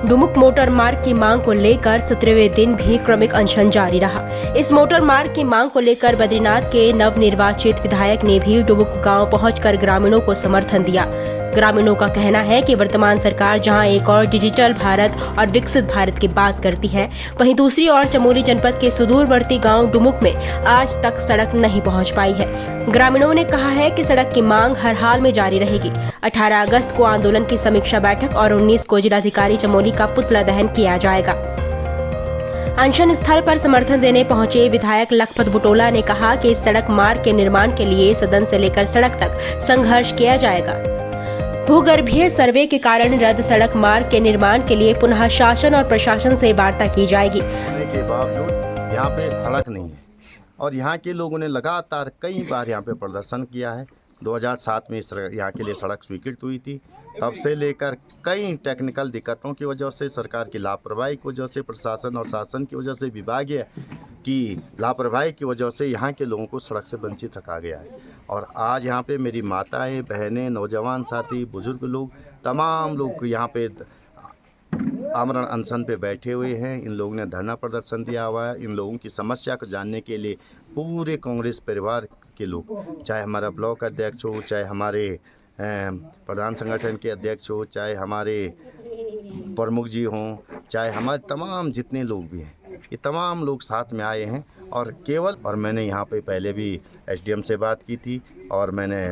डुमुक motor मार्ग की मांग को लेकर 17वें दिन भी क्रमिक अनशन जारी रहा। इस मोटर मार्ग की मांग को लेकर बद्रीनाथ के नवनिर्वाचित विधायक ने भी डुमुक गांव पहुंचकर ग्रामीणों को समर्थन दिया। ग्रामीणों का कहना है कि वर्तमान सरकार जहां एक और डिजिटल भारत और विकसित भारत की बात करती है, वहीं दूसरी ओर चमोली जनपद के सुदूरवर्ती गांव डुमुक में आज तक सड़क नहीं पहुंच पाई है। ग्रामीणों ने कहा है कि सड़क की मांग हर हाल में जारी रहेगी। 18 अगस्त को आंदोलन की समीक्षा बैठक और 19 को जिलाधिकारी चमोली का पुतला दहन किया जाएगा। अनशन स्थल पर समर्थन देने पहुंचे विधायक लखपत बुटोला ने कहा कि इस सड़क मार्ग के निर्माण के लिए सदन से लेकर सड़क तक संघर्ष किया जाएगा। भूगर्भीय सर्वे के कारण रद्द सड़क मार्ग के निर्माण के लिए पुनः शासन और प्रशासन से वार्ता की जाएगी। के बावजूद यहाँ पे सड़क नहीं है और यहाँ के लोगों ने लगातार कई बार यहाँ पे प्रदर्शन किया है। 2007 में यहाँ के लिए सड़क स्वीकृत हुई थी। तब से लेकर कई टेक्निकल दिक्कतों की वजह से, सरकार की लापरवाही की वजह से, प्रशासन और शासन की वजह से, विभागीय की लापरवाही की वजह से यहाँ के लोगों को सड़क से वंचित रखा गया है। और आज यहाँ पे मेरी माताएं, बहनें, नौजवान साथी, बुजुर्ग लोग, तमाम लोग यहाँ पे आमरण अनशन पे बैठे हुए हैं। इन लोगों ने धरना प्रदर्शन दिया हुआ है। इन लोगों की समस्या को जानने के लिए पूरे कांग्रेस परिवार के लोग, चाहे हमारा ब्लॉक अध्यक्ष हो, चाहे हमारे प्रधान संगठन के अध्यक्ष हो, चाहे हमारे प्रमुख जी हों, चाहे हमारे तमाम जितने लोग भी हैं, ये तमाम लोग साथ में आए हैं। और मैंने यहाँ पे पहले भी एसडीएम से बात की थी और मैंने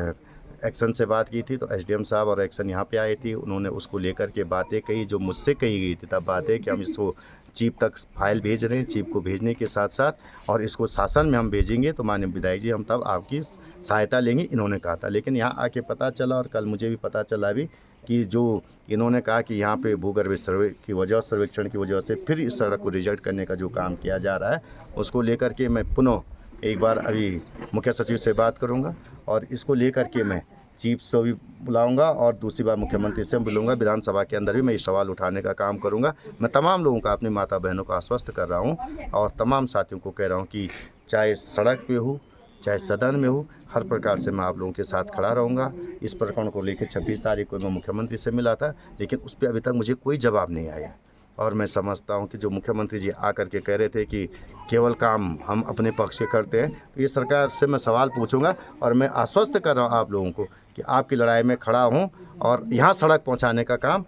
एक्शन से बात की थी, तो एसडीएम साहब और एक्शन यहाँ पे आए थे। उन्होंने उसको लेकर के बातें कही जो मुझसे कही गई थी। तब बातें कि हम इसको चीफ तक फाइल भेज रहे हैं, चीफ को भेजने के साथ साथ और इसको शासन में हम भेजेंगे तो माननीय विधायक जी हम तब आपकी सहायता लेंगे, इन्होंने कहा था। लेकिन यहाँ आके पता चला और कल मुझे भी पता चला भी कि जो इन्होंने कहा कि यहाँ पे भूगर्भ सर्वेक्षण की वजह से फिर इस सड़क को रिजेक्ट करने का जो काम किया जा रहा है, उसको लेकर के मैं पुनः एक बार अभी मुख्य सचिव से बात करूँगा और इसको लेकर के मैं चीफ से भी बुलाऊंगा और दूसरी बार मुख्यमंत्री से बुलाऊंगा। विधानसभा के अंदर भी मैं ये सवाल उठाने का काम करूंगा। मैं तमाम लोगों का, अपनी माता बहनों को आश्वस्त कर रहा हूं और तमाम साथियों को कह रहा हूं कि चाहे सड़क पे हो, चाहे सदन में हो, हर प्रकार से मैं आप लोगों के साथ खड़ा रहूँगा। इस प्रकरण को लेकर 26 तारीख को मैं मुख्यमंत्री से मिला था, लेकिन उस पर अभी तक मुझे कोई जवाब नहीं आया। और मैं समझता हूं कि जो मुख्यमंत्री जी आकर के कह रहे थे कि केवल काम हम अपने पक्ष से करते हैं, तो ये सरकार से मैं सवाल पूछूंगा और मैं आश्वस्त कर रहा हूं आप लोगों को कि आपकी लड़ाई में खड़ा हूं और यहाँ सड़क पहुँचाने का काम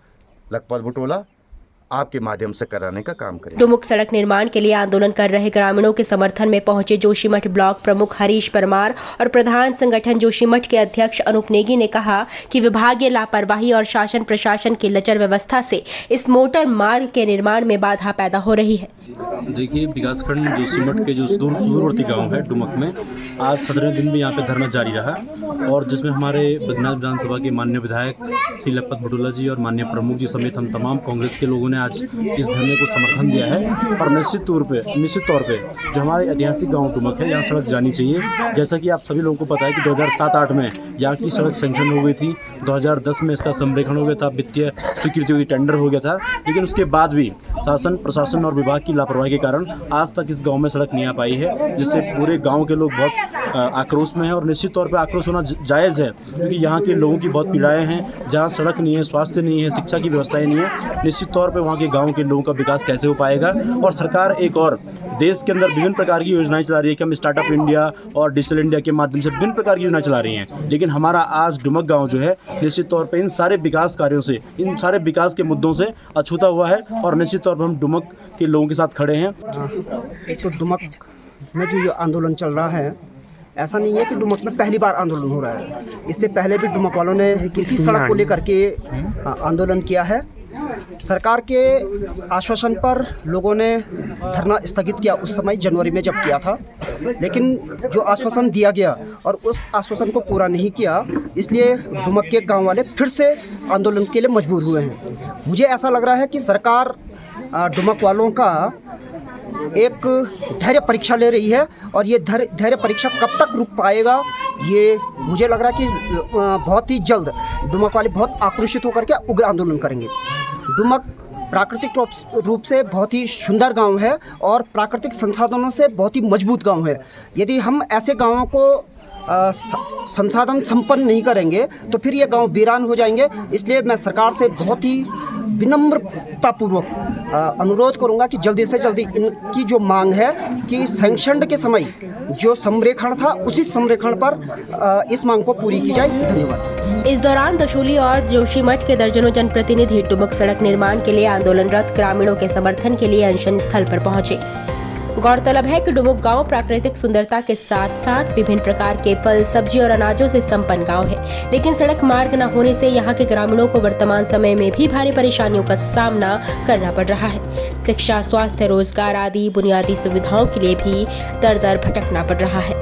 लखपत बुटोला आपके माध्यम से कराने का काम करें। डुमुक सड़क निर्माण के लिए आंदोलन कर रहे ग्रामीणों के समर्थन में पहुंचे जोशीमठ ब्लॉक प्रमुख हरीश परमार और प्रधान संगठन जोशीमठ के अध्यक्ष अनूप नेगी ने कहा कि विभागीय लापरवाही और शासन प्रशासन की लचर व्यवस्था से इस मोटर मार्ग के निर्माण में बाधा पैदा हो रही है। देखिए, विकासखंड जोशीमठ के जो सुदूरवर्ती गाँव है डुमुक में आज 17वें दिन भी यहाँ पे धरना जारी रहा और जिसमें हमारे बद्रीनाथ विधानसभा के माननीय विधायक श्री लखपत बुटोला जी और माननीय प्रमुख जी समेत हम तमाम कांग्रेस के लोगों ने आज इस धरने को समर्थन दिया है। और निश्चित तौर पे जो हमारे ऐतिहासिक गांव डुमुक है, यहाँ सड़क जानी चाहिए। जैसा कि आप सभी लोगों को पता है कि 2007-8 में यहाँ की सड़क सैंक्शन हो गई थी, 2010 में इसका संरेखण हो गया था, वित्तीय स्वीकृति हुई, टेंडर हो गया था, लेकिन उसके बाद भी शासन प्रशासन और विभाग की लापरवाही के कारण आज तक इस गाँव में सड़क नहीं आ पाई है, जिससे पूरे गाँव के लोग बहुत आक्रोश में है। और निश्चित तौर पे आक्रोश होना जायज़ है क्योंकि यहाँ के लोगों की बहुत पीड़ाएं हैं। जहाँ सड़क नहीं है, स्वास्थ्य नहीं है, शिक्षा की व्यवस्थाएं नहीं है, निश्चित तौर पे वहाँ के गाँव के लोगों का विकास कैसे हो पाएगा। और सरकार एक और देश के अंदर विभिन्न प्रकार की योजनाएं चला रही है कि हम स्टार्टअप इंडिया और डिजिटल इंडिया के माध्यम से विभिन्न प्रकार की योजनाएं चला रही हैं, लेकिन हमारा आज डुमुक गाँव जो है निश्चित तौर पर इन सारे विकास कार्यों से, इन सारे विकास के मुद्दों से अछूता हुआ है और निश्चित तौर पर हम डुमुक के लोगों के साथ खड़े हैं। तो डुमुक में जो आंदोलन चल रहा है, ऐसा नहीं है कि डुमुक में पहली बार आंदोलन हो रहा है। इससे पहले भी डुमुक वालों ने इसी सड़क को लेकर के आंदोलन किया है। सरकार के आश्वासन पर लोगों ने धरना स्थगित किया उस समय जनवरी में जब किया था, लेकिन जो आश्वासन दिया गया और उस आश्वासन को पूरा नहीं किया, इसलिए डुमुक के गांव वाले फिर से आंदोलन के लिए मजबूर हुए हैं। मुझे ऐसा लग रहा है कि सरकार डुमुक वालों का एक धैर्य परीक्षा ले रही है और ये धैर्य परीक्षा कब तक रुक पाएगा, ये मुझे लग रहा है कि बहुत ही जल्द डुमुक वाले बहुत आक्रोशित होकर के उग्र आंदोलन करेंगे। डुमुक प्राकृतिक रूप से बहुत ही सुंदर गांव है और प्राकृतिक संसाधनों से बहुत ही मजबूत गांव है। यदि हम ऐसे गांवों को संसाधन संपन्न नहीं करेंगे तो फिर ये गांव वीरान हो जाएंगे। इसलिए मैं सरकार से बहुत ही विनम्रतापूर्वक अनुरोध करूंगा कि जल्दी से जल्दी इनकी जो मांग है कि सैंक्शन के समय जो संरेखण था उसी संरेखण पर इस मांग को पूरी की जाए। धन्यवाद। इस दौरान दशोली और जोशीमठ के दर्जनों जनप्रतिनिधि डुमक सड़क निर्माण के लिए आंदोलनरत ग्रामीणों के समर्थन के लिए अनशन स्थल पर पहुंचे। गौरतलब है कि डुमुक गांव प्राकृतिक सुंदरता के साथ साथ विभिन्न प्रकार के फल, सब्जी और अनाजों से संपन्न गांव है, लेकिन सड़क मार्ग न होने से यहां के ग्रामीणों को वर्तमान समय में भी भारी परेशानियों का सामना करना पड़ रहा है। शिक्षा, स्वास्थ्य, रोजगार आदि बुनियादी सुविधाओं के लिए भी दर दर भटकना पड़ रहा है।